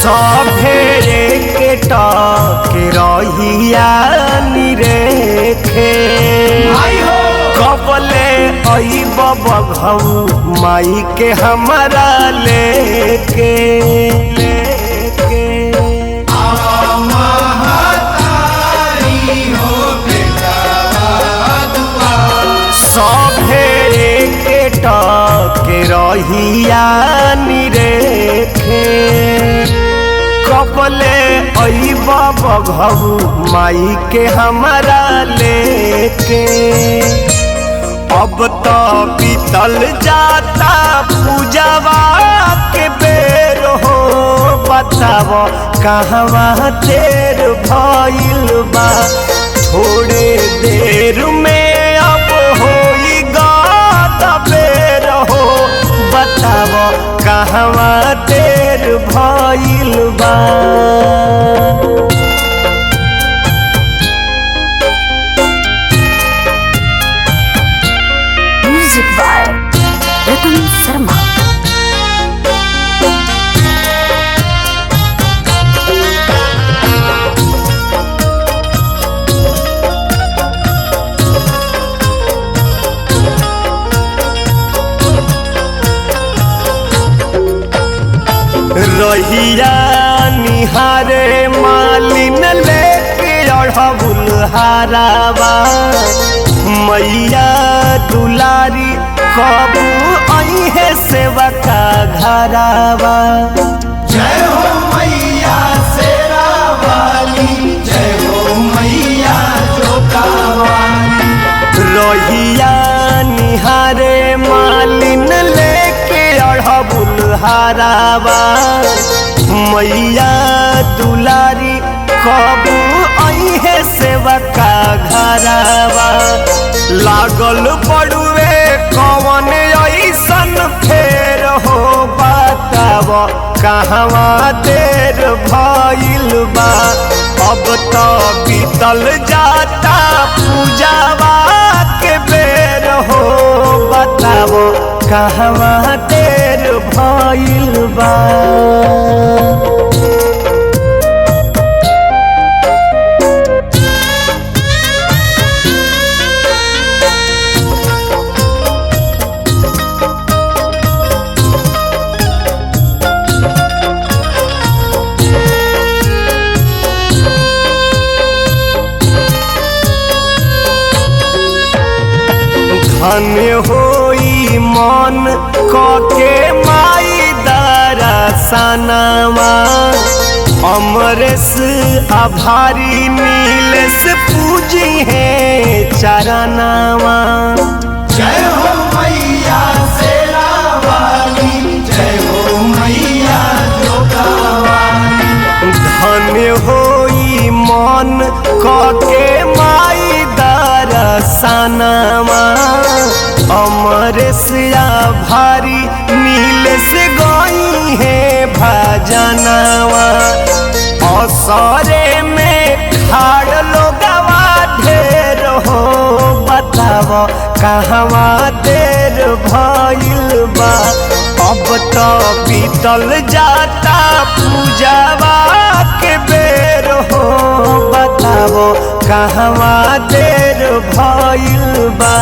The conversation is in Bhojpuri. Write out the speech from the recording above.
सभेरे के टके रहिया निरेखे कबले अइब बघऊ माई के हमारा लेके सभेरे के टके रहिया निरेखे कबले अइब बघऊ माई के हमारा लेके अब तो बीतल जाता पूजवा के बेर हो बताव कहवा देर भइल बा थोड़े देर में अब होई गाता बेर हो बताव कहवा देर भइल बा। म्यूजिक बाय रतन शर्मा। रहिया निहारे मालिन लेके अढ़बुल हारावा मैया दुलारी कबू अइहे सेवा का घरावा। जय हो मैया शेरा वाली, जय हो मैया जोका वाली। रहिया निहारे मालिन लेके अढ़बुल हारावा मैया दुलारी कबू अइहे सेवा का घरावा। लागल पड़ुए कवन ऐसन फेर हो बताव कहवा देर भइल बा अब तो बीतल जाता पूजवा के बेर हो बताव कहवा देर भइल बा। धन्य होई मन कके माई दरसनवा अमरेश आभारी नीलेश पूजी है चरणवा। जय हो मैया शेरा वाली, जय हो मैया जोका वाली। धन्य होई मन कके माई दरसनवा अमरेश आभारी नीलेश गई है भजनवा। असरे में खाड़ लोगवा ढेर हो बताव कहवा देर भइल बा अब तो बीतल जाता पूजवा के बेर हो बताव कहवा देर भइल बा।